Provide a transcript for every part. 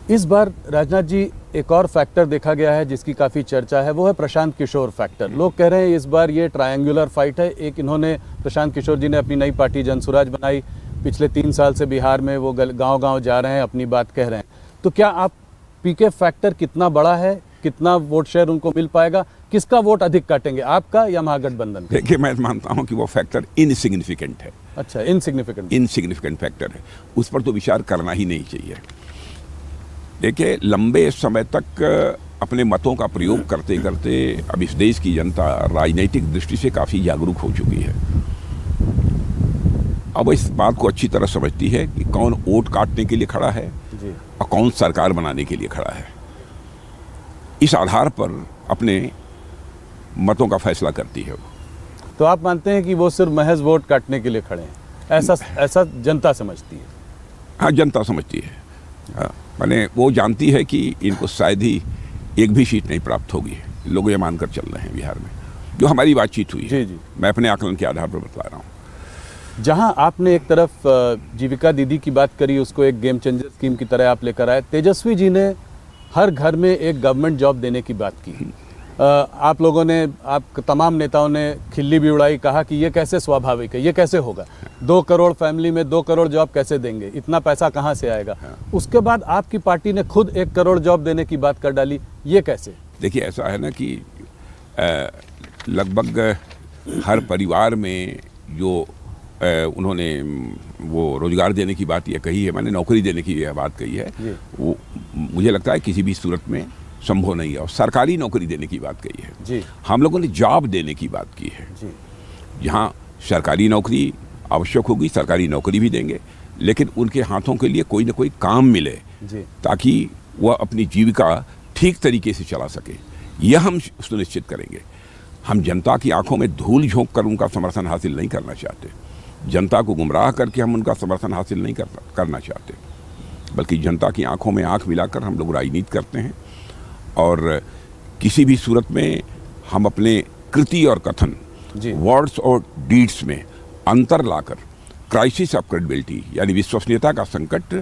इस बार राजनाथ जी एक और फैक्टर देखा गया है जिसकी काफ़ी चर्चा है, वो है प्रशांत किशोर फैक्टर। लोग कह रहे हैं इस बार ये ट्रायंगुलर फाइट है। एक इन्होंने प्रशांत किशोर जी ने अपनी नई पार्टी जनसुराज बनाई, पिछले 3 साल से बिहार में वो गांव-गांव जा रहे हैं, अपनी बात कह रहे हैं। तो क्या आप पीके फैक्टर कितना बड़ा है, कितना वोट शेयर उनको मिल पाएगा, किसका वोट अधिक काटेंगे, आपका या महागठबंधन का? देखिए, मैं मानता हूं कि वो फैक्टर इनसिग्निफिकेंट है। अच्छा, इनसिग्निफिकेंट फैक्टर है, उस पर तो विचार करना ही नहीं चाहिए। देखिए, लंबे समय तक अपने मतों का प्रयोग करते करते अब इस देश की जनता राजनीतिक दृष्टि से काफ़ी जागरूक हो चुकी है। अब इस बात को अच्छी तरह समझती है कि कौन वोट काटने के लिए खड़ा है और कौन सरकार बनाने के लिए खड़ा है। इस आधार पर अपने मतों का फैसला करती है वो। तो आप मानते हैं कि वो सिर्फ महज वोट काटने के लिए खड़े हैं, ऐसा जनता समझती है? हाँ, जनता समझती है। माने वो जानती है कि इनको शायद ही एक भी सीट नहीं प्राप्त होगी। लोग ये मानकर चल रहे हैं बिहार में, जो हमारी बातचीत हुई है। मैं अपने आकलन के आधार पर बता रहा हूँ। जहां आपने एक तरफ जीविका दीदी की बात करी, उसको एक गेम चेंजर स्कीम की तरह आप लेकर आए, तेजस्वी जी ने हर घर में एक गवर्नमेंट जॉब देने की बात की। आप लोगों ने, आप तमाम नेताओं ने खिल्ली भी उड़ाई, कहा कि ये कैसे स्वाभाविक है, ये कैसे होगा, 2 करोड़ फैमिली में 2 करोड़ जॉब कैसे देंगे, इतना पैसा कहाँ से आएगा। उसके बाद आपकी पार्टी ने खुद 1 करोड़ जॉब देने की बात कर डाली, ये कैसे? देखिए, ऐसा है ना कि लगभग हर परिवार में जो उन्होंने वो रोजगार देने की बात ये कही है, मैंने नौकरी देने की यह बात कही है, वो मुझे लगता है किसी भी सूरत में संभव नहीं है। और सरकारी नौकरी देने की बात कही है। हम लोगों ने जॉब देने की बात की है। जहाँ सरकारी नौकरी आवश्यक होगी, सरकारी नौकरी भी देंगे, लेकिन उनके हाथों के लिए कोई ना कोई काम मिले ताकि वह अपनी जीविका ठीक तरीके से चला सके। यह हम सुनिश्चित करेंगे। हम जनता की आंखों में धूल झोंक कर उनका समर्थन हासिल नहीं करना चाहते, जनता को गुमराह करके हम उनका समर्थन हासिल नहीं करना चाहते, बल्कि जनता की आंखों में आंख मिलाकर हम लोग राजनीति करते हैं। और किसी भी सूरत में हम अपने कृति और कथन, वर्ड्स और डीड्स में अंतर लाकर क्राइसिस ऑफ क्रेडिबिलिटी यानी विश्वसनीयता का संकट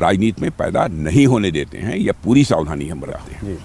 राजनीति में पैदा नहीं होने देते हैं। यह पूरी सावधानी हम बरतते हैं।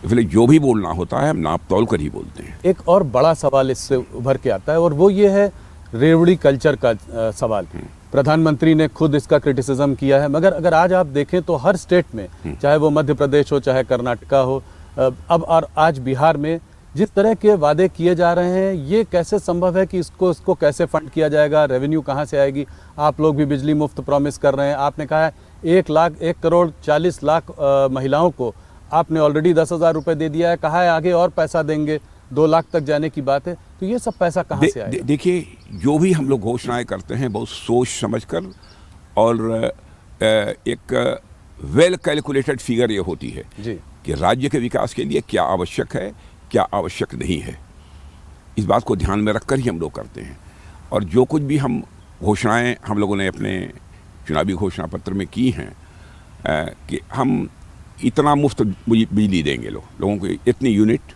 इसलिए जो भी बोलना होता है हम नाप तौल कर ही बोलते हैं। एक और बड़ा सवाल इससे उभर के आता है और वो ये है रेवड़ी कल्चर का सवाल। प्रधानमंत्री ने खुद इसका क्रिटिसिज्म किया है, मगर अगर आज आप देखें तो हर स्टेट में, चाहे वो मध्य प्रदेश हो, चाहे कर्नाटका हो, अब और आज बिहार में जिस तरह के वादे किए जा रहे हैं, ये कैसे संभव है कि इसको कैसे फंड किया जाएगा, रेवेन्यू कहाँ से आएगी? आप लोग भी बिजली मुफ्त प्रॉमिस कर रहे हैं। आपने कहा है 1 करोड़ 40 लाख महिलाओं को आपने ऑलरेडी 10,000 रुपये दे दिया है, कहा है आगे और पैसा देंगे, 2 लाख तक जाने की बात है। तो ये सब पैसा कहाँ से आएगा? देखिए, जो भी हम लोग घोषणाएं करते हैं बहुत सोच समझकर और एक वेल कैलकुलेटेड फिगर ये होती है कि राज्य के विकास के लिए क्या आवश्यक है, क्या आवश्यक नहीं है। इस बात को ध्यान में रखकर ही हम लोग करते हैं। और जो कुछ भी हम घोषणाएं हम लोगों ने अपने चुनावी घोषणा पत्र में की हैं कि हम इतना मुफ्त बिजली देंगे, लोगों को इतनी यूनिट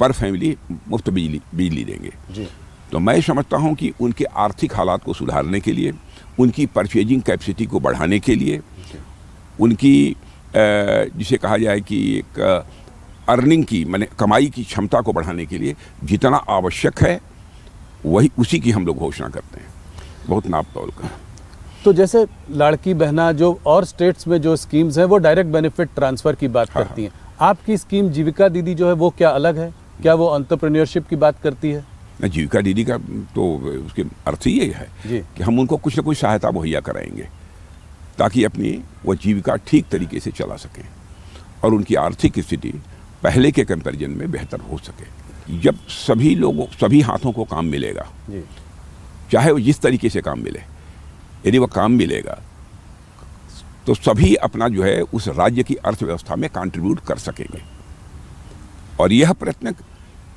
पर फैमिली मुफ्त बिजली देंगे। तो मैं समझता हूं कि उनके आर्थिक हालात को सुधारने के लिए, उनकी परचेजिंग कैपेसिटी को बढ़ाने के लिए, उनकी जिसे कहा जाए कि एक अर्निंग की माने कमाई की क्षमता को बढ़ाने के लिए जितना आवश्यक है वही उसी की हम लोग घोषणा करते हैं, बहुत नाप तौल कर। तो जैसे लाड़की बहना, जो और स्टेट्स में जो स्कीम्स हैं वो डायरेक्ट बेनिफिट ट्रांसफ़र की बात करती हैं। आपकी स्कीम जीविका दीदी जो है वो क्या अलग है? क्या वो एंटरप्रेन्योरशिप की बात करती है? जीविका दीदी का तो उसके अर्थ ही यही है कि हम उनको कुछ न कुछ सहायता मुहैया कराएंगे ताकि अपनी वो जीविका ठीक तरीके से चला सकें और उनकी आर्थिक स्थिति पहले के कंपैरिजन में बेहतर हो सके। जब सभी हाथों को काम मिलेगा, चाहे वो जिस तरीके से काम मिले, यदि वह काम मिलेगा तो सभी अपना जो है उस राज्य की अर्थव्यवस्था में कंट्रीब्यूट कर सकेंगे। और यह प्रयत्न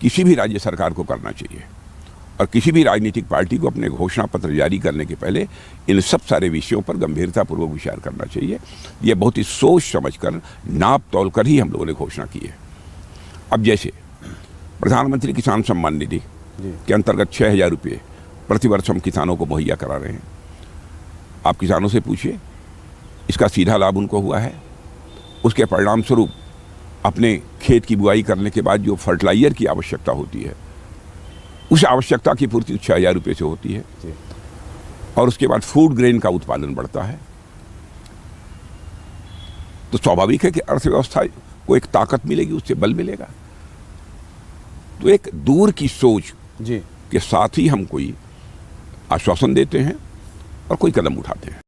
किसी भी राज्य सरकार को करना चाहिए और किसी भी राजनीतिक पार्टी को अपने घोषणा पत्र जारी करने के पहले इन सब सारे विषयों पर गंभीरतापूर्वक विचार करना चाहिए। ये बहुत ही सोच समझकर, नाप तौल कर ही हम लोगों ने घोषणा की है। अब जैसे प्रधानमंत्री किसान सम्मान निधि के अंतर्गत 6,000 रुपये प्रतिवर्ष हम किसानों को मुहैया करा रहे हैं। आप किसानों से पूछिए, इसका सीधा लाभ उनको हुआ है? उसके परिणाम स्वरूप अपने खेत की बुआई करने के बाद जो फर्टिलाइजर की आवश्यकता होती है, उस आवश्यकता की पूर्ति 6,000 रुपये से होती है। और उसके बाद फूड ग्रेन का उत्पादन बढ़ता है। तो स्वाभाविक है कि अर्थव्यवस्था को एक ताकत मिलेगी, उससे बल मिलेगा। तो एक दूर की सोच जी के साथ ही हम कोई आश्वासन देते हैं और कोई कदम उठाते हैं।